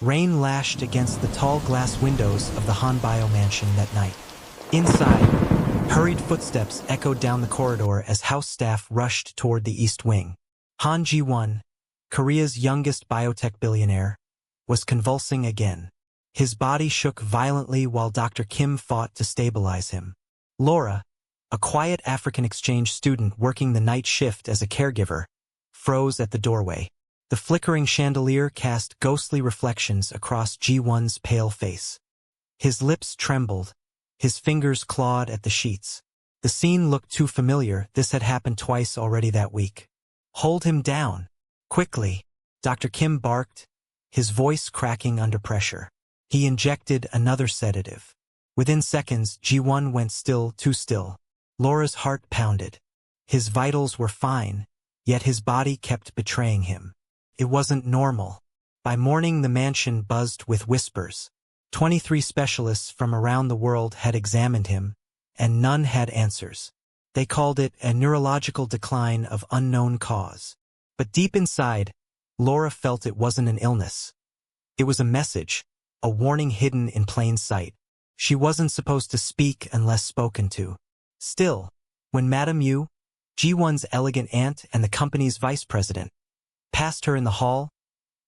Rain lashed against the tall glass windows of the Hanbyo mansion that night. Inside, hurried footsteps echoed down the corridor as house staff rushed toward the east wing. Han Ji-won, Korea's youngest biotech billionaire, was convulsing again. His body shook violently while Dr. Kim fought to stabilize him. Laura, a quiet African exchange student working the night shift as a caregiver, froze at the doorway. The flickering chandelier cast ghostly reflections across Ji-won's pale face. His lips trembled, his fingers clawed at the sheets. The scene looked too familiar. This had happened twice already that week. "Hold him down. Quickly," Dr. Kim barked, his voice cracking under pressure. He injected another sedative. Within seconds, Ji-won went still, too still. Laura's heart pounded. His vitals were fine, yet his body kept betraying him. It wasn't normal. By morning, the mansion buzzed with whispers. 23 specialists from around the world had examined him, and none had answers. They called it a neurological decline of unknown cause. But deep inside, Laura felt it wasn't an illness. It was a message, a warning hidden in plain sight. She wasn't supposed to speak unless spoken to. Still, when Madame Yu, Ji-won's elegant aunt and the company's vice president, passed her in the hall,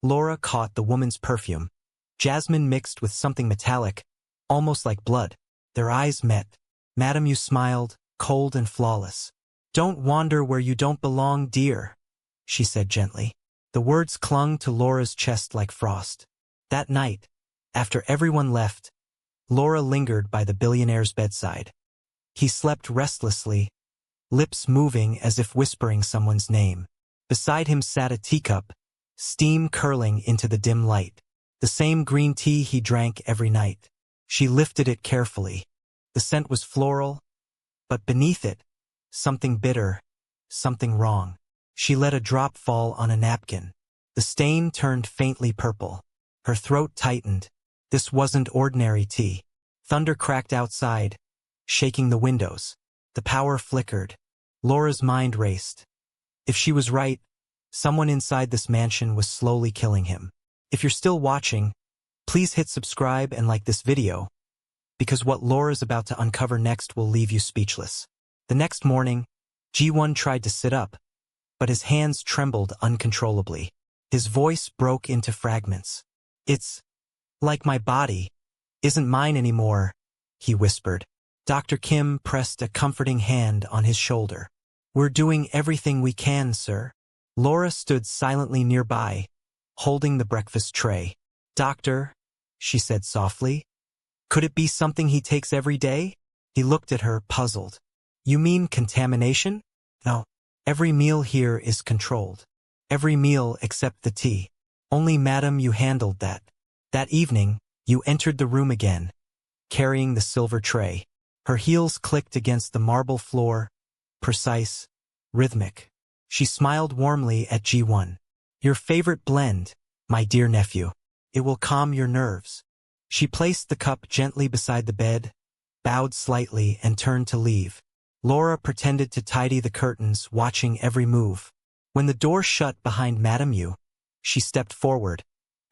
Laura caught the woman's perfume. Jasmine mixed with something metallic, almost like blood. Their eyes met. Madame Yu smiled, cold and flawless. "Don't wander where you don't belong, dear," she said gently. The words clung to Laura's chest like frost. That night, after everyone left, Laura lingered by the billionaire's bedside. He slept restlessly, lips moving as if whispering someone's name. Beside him sat a teacup, steam curling into the dim light. The same green tea he drank every night. She lifted it carefully. The scent was floral, but beneath it, something bitter, something wrong. She let a drop fall on a napkin. The stain turned faintly purple. Her throat tightened. This wasn't ordinary tea. Thunder cracked outside, shaking the windows. The power flickered. Laura's mind raced. If she was right, someone inside this mansion was slowly killing him. If you're still watching, please hit subscribe and like this video, because what Laura's about to uncover next will leave you speechless. The next morning, Ji-won tried to sit up, but his hands trembled uncontrollably. His voice broke into fragments. "It's like my body isn't mine anymore," he whispered. Dr. Kim pressed a comforting hand on his shoulder. "We're doing everything we can, sir." Laura stood silently nearby, holding the breakfast tray. "Doctor," she said softly, "could it be something he takes every day?" He looked at her, puzzled. "You mean contamination?" "No. Every meal here is controlled. Every meal except the tea. Only Madam Yu handled that." That evening, Yu entered the room again, carrying the silver tray. Her heels clicked against the marble floor, precise, rhythmic. She smiled warmly at Ji-won. "Your favorite blend, my dear nephew. It will calm your nerves." She placed the cup gently beside the bed, bowed slightly, and turned to leave. Laura pretended to tidy the curtains, watching every move. When the door shut behind Madame Yu, she stepped forward,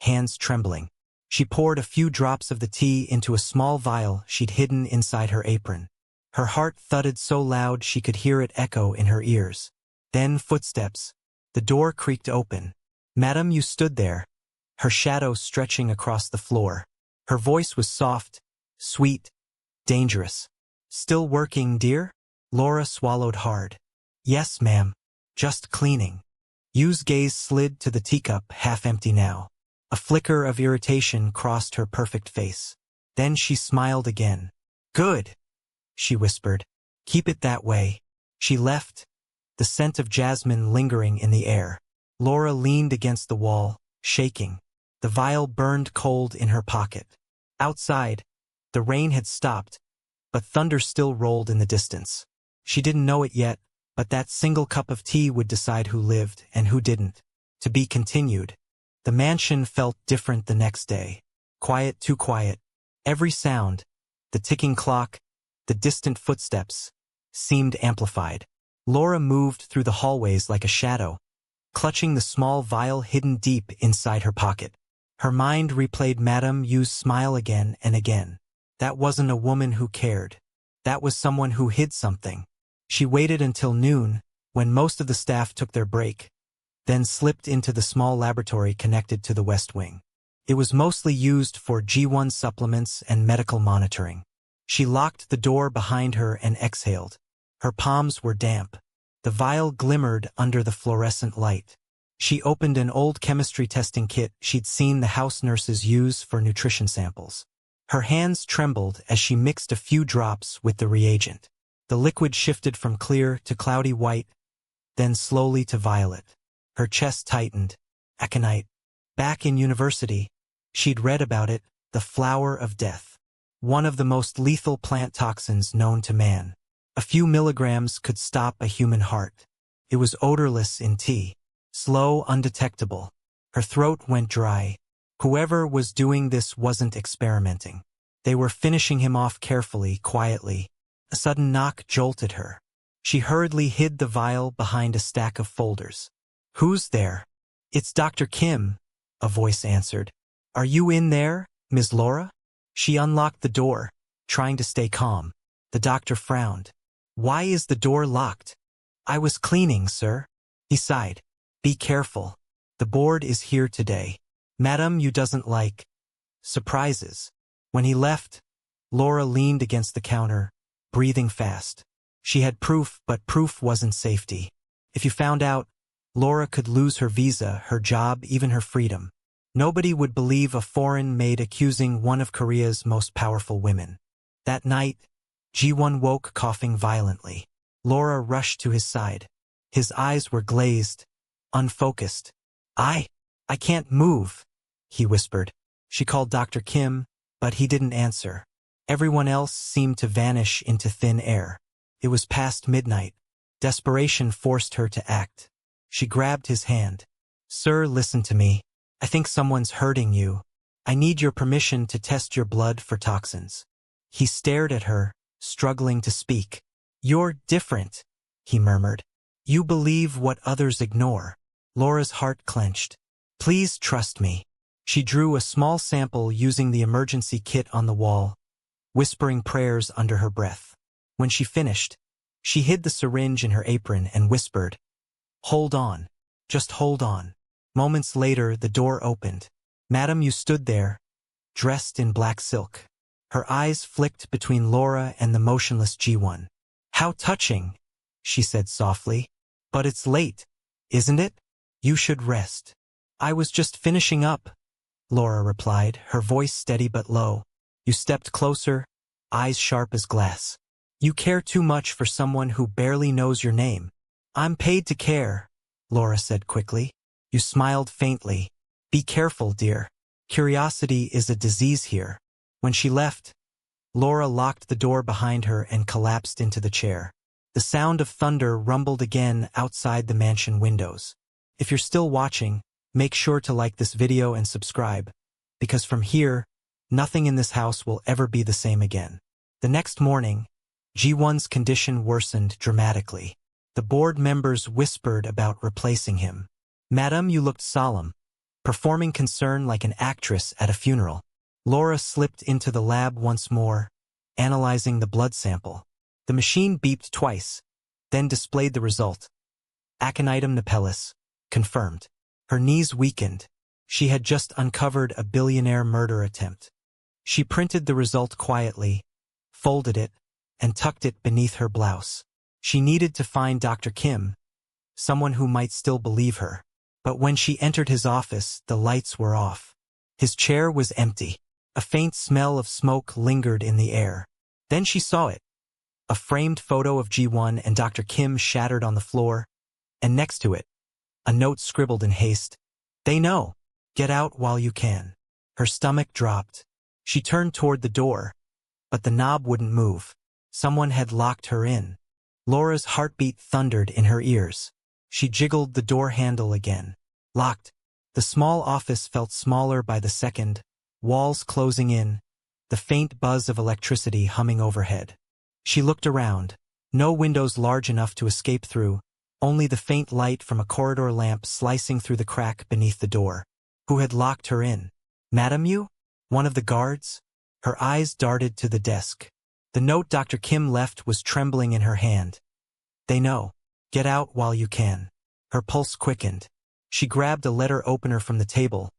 hands trembling. She poured a few drops of the tea into a small vial she'd hidden inside her apron. Her heart thudded so loud she could hear it echo in her ears. Then footsteps. The door creaked open. Madame Yu stood there, her shadow stretching across the floor. Her voice was soft, sweet, dangerous. "Still working, dear?" Laura swallowed hard. "Yes, ma'am. Just cleaning." Yu's gaze slid to the teacup, half empty now. A flicker of irritation crossed her perfect face. Then she smiled again. "Good," she whispered. "Keep it that way." She left, the scent of jasmine lingering in the air. Laura leaned against the wall, shaking. The vial burned cold in her pocket. Outside, the rain had stopped, but thunder still rolled in the distance. She didn't know it yet, but that single cup of tea would decide who lived and who didn't. To be continued. The mansion felt different the next day. Quiet, too quiet. Every sound, the ticking clock, the distant footsteps, seemed amplified. Laura moved through the hallways like a shadow, clutching the small vial hidden deep inside her pocket. Her mind replayed Madame Yu's smile again and again. That wasn't a woman who cared. That was someone who hid something. She waited until noon, when most of the staff took their break, then slipped into the small laboratory connected to the West Wing. It was mostly used for G1 supplements and medical monitoring. She locked the door behind her and exhaled. Her palms were damp. The vial glimmered under the fluorescent light. She opened an old chemistry testing kit she'd seen the house nurses use for nutrition samples. Her hands trembled as she mixed a few drops with the reagent. The liquid shifted from clear to cloudy white, then slowly to violet. Her chest tightened. Aconite. Back in university, she'd read about it, the flower of death. One of the most lethal plant toxins known to man. A few milligrams could stop a human heart. It was odorless in tea. Slow, undetectable. Her throat went dry. Whoever was doing this wasn't experimenting. They were finishing him off carefully, quietly. A sudden knock jolted her. She hurriedly hid the vial behind a stack of folders. "Who's there?" "It's Dr. Kim," a voice answered. "Are you in there, Ms. Laura?" She unlocked the door, trying to stay calm. The doctor frowned. "Why is the door locked?" "I was cleaning, sir." He sighed. "Be careful. The board is here today. Madame Yu doesn't like surprises." When he left, Laura leaned against the counter, breathing fast. She had proof, but proof wasn't safety. If you found out, Laura could lose her visa, her job, even her freedom. Nobody would believe a foreign maid accusing one of Korea's most powerful women. That night, Ji-won woke coughing violently. Laura rushed to his side. His eyes were glazed, unfocused. I can't move," he whispered. She called Dr. Kim, but he didn't answer. Everyone else seemed to vanish into thin air. It was past midnight. Desperation forced her to act. She grabbed his hand. "Sir, listen to me. I think someone's hurting you. I need your permission to test your blood for toxins." He stared at her, struggling to speak. "You're different," he murmured. "You believe what others ignore." Laura's heart clenched. "Please trust me." She drew a small sample using the emergency kit on the wall, whispering prayers under her breath. When she finished, she hid the syringe in her apron and whispered, "Hold on. Just hold on." Moments later, the door opened. Madame Yu stood there, dressed in black silk. Her eyes flicked between Laura and the motionless Ji-won. "How touching," she said softly. "But it's late, isn't it? You should rest." "I was just finishing up," Laura replied, her voice steady but low. You stepped closer, eyes sharp as glass. "You care too much for someone who barely knows your name." "I'm paid to care," Laura said quickly. You smiled faintly. "Be careful, dear. Curiosity is a disease here." When she left, Laura locked the door behind her and collapsed into the chair. The sound of thunder rumbled again outside the mansion windows. If you're still watching, make sure to like this video and subscribe, because from here, nothing in this house will ever be the same again. The next morning, Ji-won's condition worsened dramatically. The board members whispered about replacing him. Madame Yu looked solemn, performing concern like an actress at a funeral. Laura slipped into the lab once more, analyzing the blood sample. The machine beeped twice, then displayed the result. Aconitum napellus, confirmed. Her knees weakened. She had just uncovered a billionaire murder attempt. She printed the result quietly, folded it, and tucked it beneath her blouse. She needed to find Dr. Kim, someone who might still believe her. But when she entered his office, the lights were off. His chair was empty. A faint smell of smoke lingered in the air. Then she saw it. A framed photo of Ji-won and Dr. Kim shattered on the floor, and next to it, a note scribbled in haste. "They know. Get out while you can." Her stomach dropped. She turned toward the door, but the knob wouldn't move. Someone had locked her in. Laura's heartbeat thundered in her ears. She jiggled the door handle again. Locked. The small office felt smaller by the second, walls closing in, the faint buzz of electricity humming overhead. She looked around. No windows large enough to escape through, only the faint light from a corridor lamp slicing through the crack beneath the door. Who had locked her in? Madam Yu? One of the guards? Her eyes darted to the desk. The note Dr. Kim left was trembling in her hand. They know. Get out while you can. Her pulse quickened. She grabbed a letter opener from the table,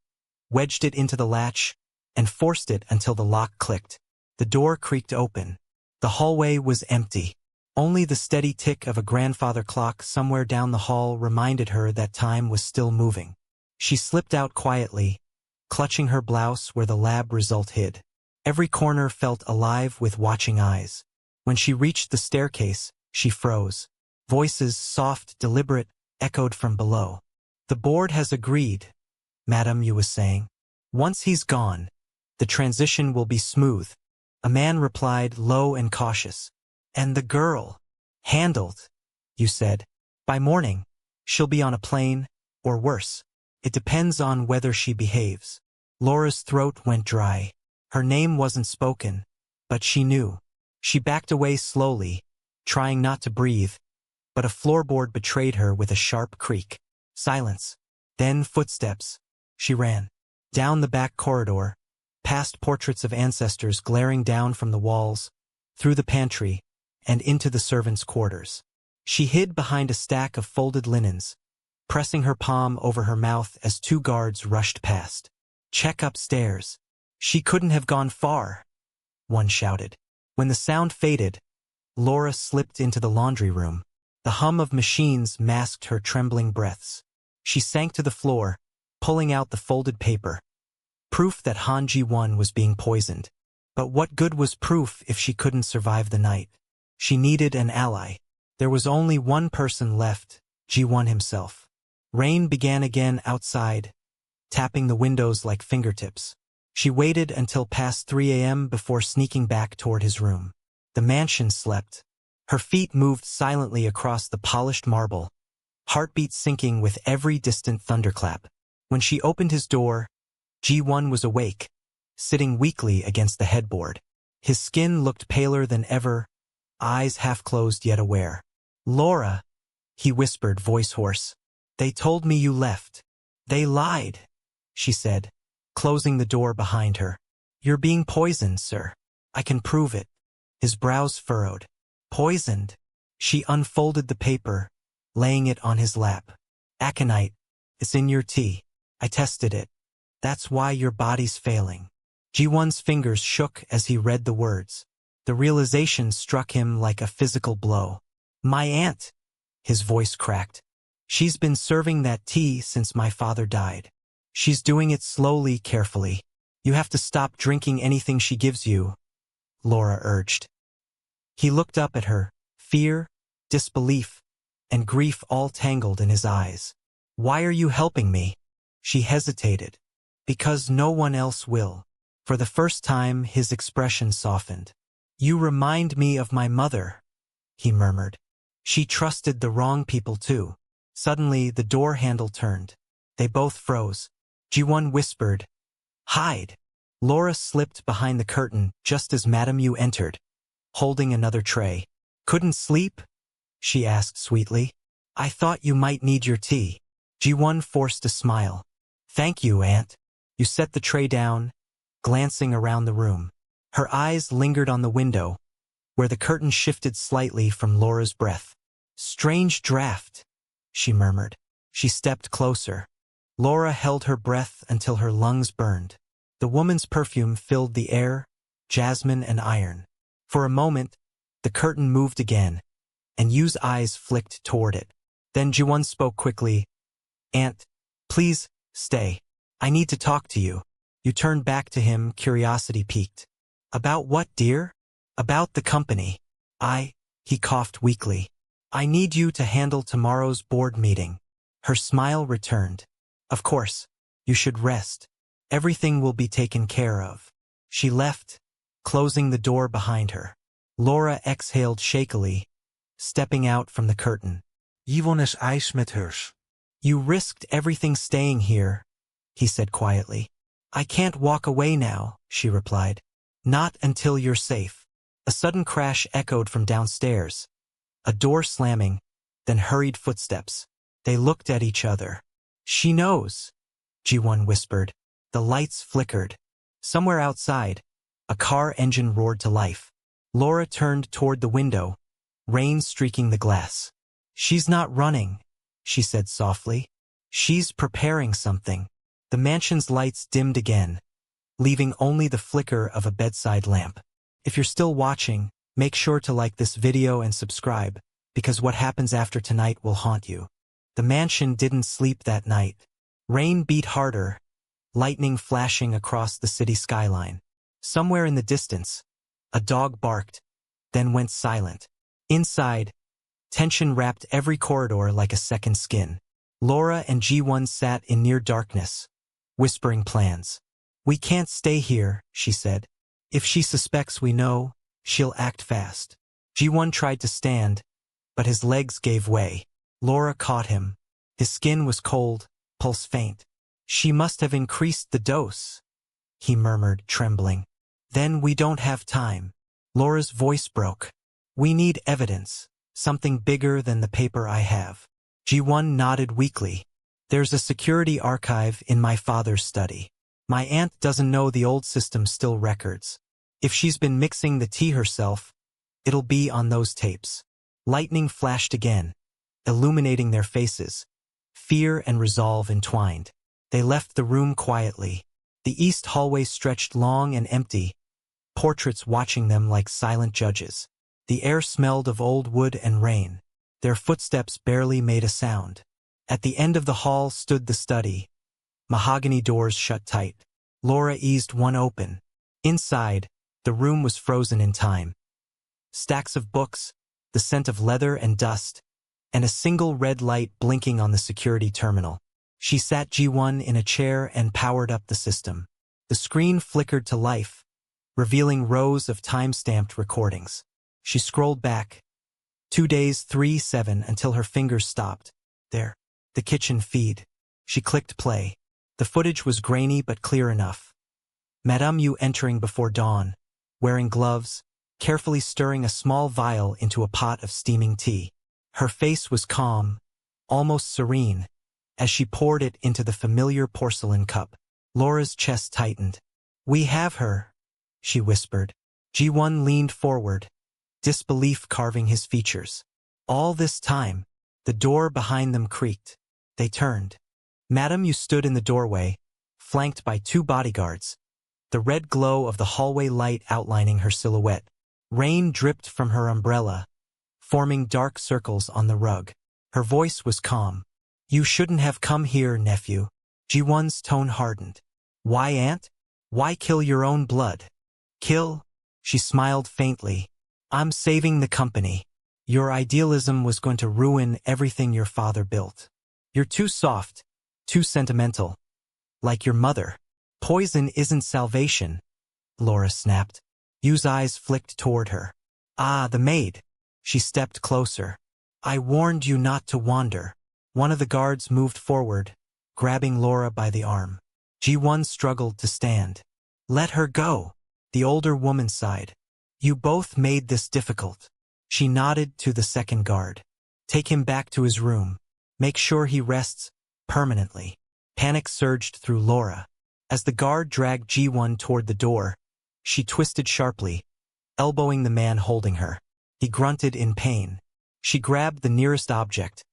wedged it into the latch, and forced it until the lock clicked. The door creaked open. The hallway was empty. Only the steady tick of a grandfather clock somewhere down the hall reminded her that time was still moving. She slipped out quietly, clutching her blouse where the lab result hid. Every corner felt alive with watching eyes. When she reached the staircase, she froze. Voices, soft, deliberate, echoed from below. The board has agreed, Madam Yu was saying. Once he's gone, the transition will be smooth. A man replied, low and cautious. And the girl? Handled, you said. By morning, she'll be on a plane, or worse. It depends on whether she behaves. Laura's throat went dry. Her name wasn't spoken, but she knew. She backed away slowly, trying not to breathe, but a floorboard betrayed her with a sharp creak. Silence. Then footsteps. She ran. Down the back corridor, past portraits of ancestors glaring down from the walls, through the pantry, and into the servants' quarters. She hid behind a stack of folded linens, pressing her palm over her mouth as two guards rushed past. Check upstairs. She couldn't have gone far, one shouted. When the sound faded, Laura slipped into the laundry room. The hum of machines masked her trembling breaths. She sank to the floor, pulling out the folded paper. Proof that Han Ji-won was being poisoned. But what good was proof if she couldn't survive the night? She needed an ally. There was only one person left, Ji-won himself. Rain began again outside, tapping the windows like fingertips. She waited until past 3 a.m. before sneaking back toward his room. The mansion slept. Her feet moved silently across the polished marble, heartbeat sinking with every distant thunderclap. When she opened his door, Ji-won was awake, sitting weakly against the headboard. His skin looked paler than ever, eyes half-closed yet aware. Laura, he whispered, voice hoarse. They told me you left. They lied, she said, closing the door behind her. You're being poisoned, sir. I can prove it. His brows furrowed. Poisoned? She unfolded the paper, laying it on his lap. Aconite. It's in your tea. I tested it. That's why your body's failing. Ji-won's fingers shook as he read the words. The realization struck him like a physical blow. My aunt, his voice cracked. She's been serving that tea since my father died. She's doing it slowly, carefully. You have to stop drinking anything she gives you, Laura urged. He looked up at her, fear, disbelief, and grief all tangled in his eyes. Why are you helping me? She hesitated. Because no one else will. For the first time, his expression softened. You remind me of my mother, he murmured. She trusted the wrong people too. Suddenly, the door handle turned. They both froze. Ji-won whispered, Hide. Laura slipped behind the curtain just as Madame Yu entered, holding another tray. Couldn't sleep? She asked sweetly. I thought you might need your tea. Ji-won forced a smile. Thank you, Aunt. You set the tray down, glancing around the room. Her eyes lingered on the window, where the curtain shifted slightly from Laura's breath. Strange draft, she murmured. She stepped closer. Laura held her breath until her lungs burned. The woman's perfume filled the air, jasmine and iron. For a moment, the curtain moved again, and Yu's eyes flicked toward it. Then Ji-won spoke quickly. Aunt, please, stay. I need to talk to you. You turned back to him, curiosity piqued. About what, dear? About the company. He coughed weakly. I need you to handle tomorrow's board meeting. Her smile returned. Of course, you should rest. Everything will be taken care of. She left, closing the door behind her. Laura exhaled shakily, stepping out from the curtain. Yvonne is ijs met hers. You risked everything staying here, he said quietly. I can't walk away now, she replied. Not until you're safe. A sudden crash echoed from downstairs. A door slamming, then hurried footsteps. They looked at each other. She knows, Ji-won whispered. The lights flickered. Somewhere outside, a car engine roared to life. Laura turned toward the window, rain streaking the glass. "She's not running," she said softly. "She's preparing something." The mansion's lights dimmed again, leaving only the flicker of a bedside lamp. If you're still watching, make sure to like this video and subscribe, because what happens after tonight will haunt you. The mansion didn't sleep that night. Rain beat harder, lightning flashing across the city skyline. Somewhere in the distance, a dog barked, then went silent. Inside, tension wrapped every corridor like a second skin. Laura and G1 sat in near darkness, whispering plans. "We can't stay here," she said. "If she suspects we know, she'll act fast." G1 tried to stand, but his legs gave way. Laura caught him. His skin was cold, pulse faint. "She must have increased the dose," he murmured, trembling. "Then we don't have time." Laura's voice broke. "We need evidence, something bigger than the paper I have." G1 nodded weakly. "There's a security archive in my father's study. My aunt doesn't know the old system still records. If she's been mixing the tea herself, it'll be on those tapes." Lightning flashed again, illuminating their faces. Fear and resolve entwined. They left the room quietly. The east hallway stretched long and empty, portraits watching them like silent judges. The air smelled of old wood and rain. Their footsteps barely made a sound. At the end of the hall stood the study. Mahogany doors shut tight. Laura eased one open. Inside, the room was frozen in time. Stacks of books, the scent of leather and dust, and a single red light blinking on the security terminal. She sat G1 in a chair and powered up the system. The screen flickered to life, revealing rows of time-stamped recordings. She scrolled back, 2 days, 3/7, until her fingers stopped. There, the kitchen feed. She clicked play. The footage was grainy but clear enough. Madame Yu entering before dawn, wearing gloves, carefully stirring a small vial into a pot of steaming tea. Her face was calm, almost serene, as she poured it into the familiar porcelain cup. Laura's chest tightened. "We have her," she whispered. G1 leaned forward, disbelief carving his features. All this time, the door behind them creaked. They turned. Madame Yu stood in the doorway, flanked by 2 bodyguards, the red glow of the hallway light outlining her silhouette. Rain dripped from her umbrella, forming dark circles on the rug. Her voice was calm. "You shouldn't have come here, nephew." G1's tone hardened. "Why, aunt? Why kill your own blood?" "Kill?" She smiled faintly. "I'm saving the company. Your idealism was going to ruin everything your father built. You're too soft, too sentimental. Like your mother." "Poison isn't salvation," Laura snapped. Yu's eyes flicked toward her. "Ah, the maid." She stepped closer. "I warned you not to wander." One of the guards moved forward, grabbing Laura by the arm. G1 struggled to stand. "Let her go," the older woman sighed. "You both made this difficult." She nodded to the second guard. "Take him back to his room. Make sure he rests permanently." Panic surged through Laura. As the guard dragged G1 toward the door, she twisted sharply, elbowing the man holding her. He grunted in pain. She grabbed the nearest object,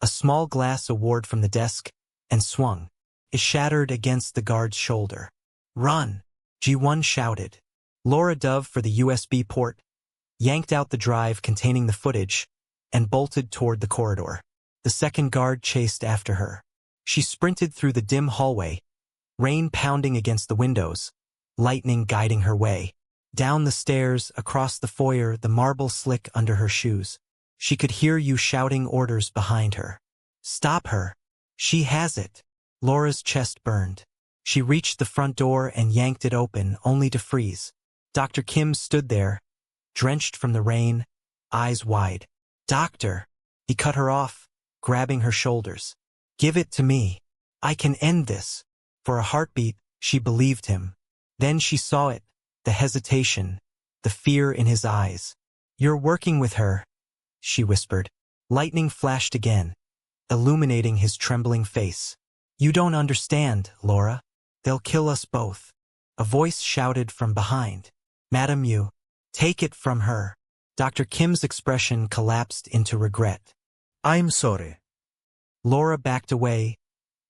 a small glass award from the desk, and swung. It shattered against the guard's shoulder. "Run!" G1 shouted. Laura dove for the USB port, yanked out the drive containing the footage, and bolted toward the corridor. The second guard chased after her. She sprinted through the dim hallway, rain pounding against the windows, lightning guiding her way. Down the stairs, across the foyer, the marble slick under her shoes. She could hear Yu shouting orders behind her. "Stop her! She has it!" Laura's chest burned. She reached the front door and yanked it open, only to freeze. Dr. Kim stood there, drenched from the rain, eyes wide. "Doctor!" He cut her off, grabbing her shoulders. "Give it to me. I can end this." For a heartbeat, she believed him. Then she saw it, the hesitation, the fear in his eyes. "You're working with her," she whispered. Lightning flashed again, illuminating his trembling face. "You don't understand, Laura. They'll kill us both. A voice shouted from behind. Madam Yu, take it from her. Dr. Kim's expression collapsed into regret. I'm sorry. Laura backed away,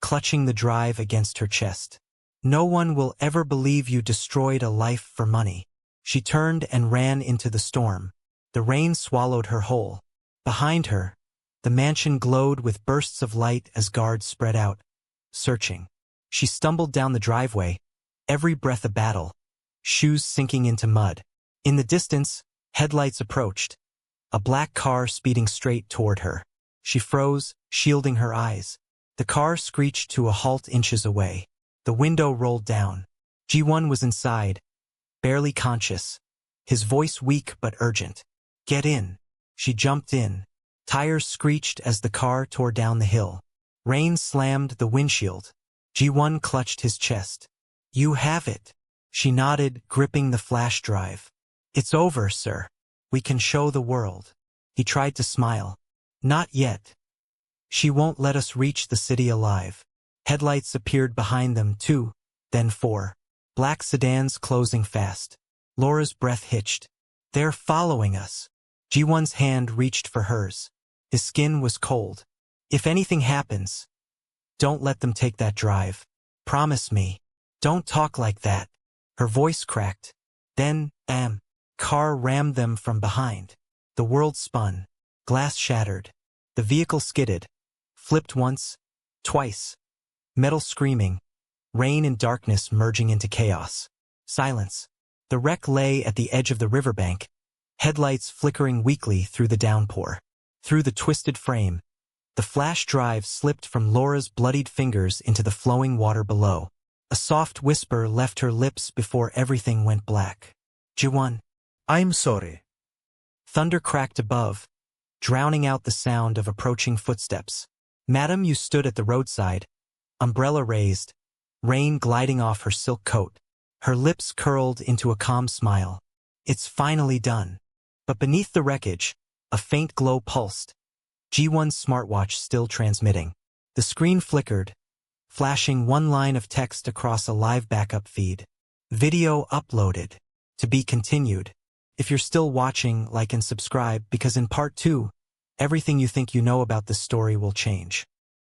clutching the drive against her chest. No one will ever believe you destroyed a life for money. She turned and ran into the storm. The rain swallowed her whole. Behind her, the mansion glowed with bursts of light as guards spread out, searching. She stumbled down the driveway, every breath a battle, shoes sinking into mud. In the distance, headlights approached, a black car speeding straight toward her. She froze, shielding her eyes. The car screeched to a halt inches away. The window rolled down. Ji-won was inside, barely conscious, his voice weak but urgent. Get in. She jumped in. Tires screeched as the car tore down the hill. Rain slammed the windshield. Ji-won clutched his chest. You have it. She nodded, gripping the flash drive. It's over, sir. We can show the world. He tried to smile. Not yet. She won't let us reach the city alive. Headlights appeared behind them, 2, then 4. Black sedans closing fast. Laura's breath hitched. They're following us. Ji-won's hand reached for hers. His skin was cold. If anything happens, don't let them take that drive. Promise me. Don't talk like that. Her voice cracked. Then, car rammed them from behind. The world spun. Glass shattered. The vehicle skidded. Flipped once, twice. Metal screaming. Rain and darkness merging into chaos. Silence. The wreck lay at the edge of the riverbank, headlights flickering weakly through the downpour. Through the twisted frame, the flash drive slipped from Laura's bloodied fingers into the flowing water below. A soft whisper left her lips before everything went black. Ji-won. I'm sorry. Thunder cracked above, drowning out the sound of approaching footsteps. Madam Yu stood at the roadside, umbrella raised, rain gliding off her silk coat. Her lips curled into a calm smile. It's finally done. But beneath the wreckage, a faint glow pulsed. Ji-won's smartwatch still transmitting. The screen flickered, flashing one line of text across a live backup feed. Video uploaded. To be continued. If you're still watching, like and subscribe, because in part 2, everything you think you know about this story will change.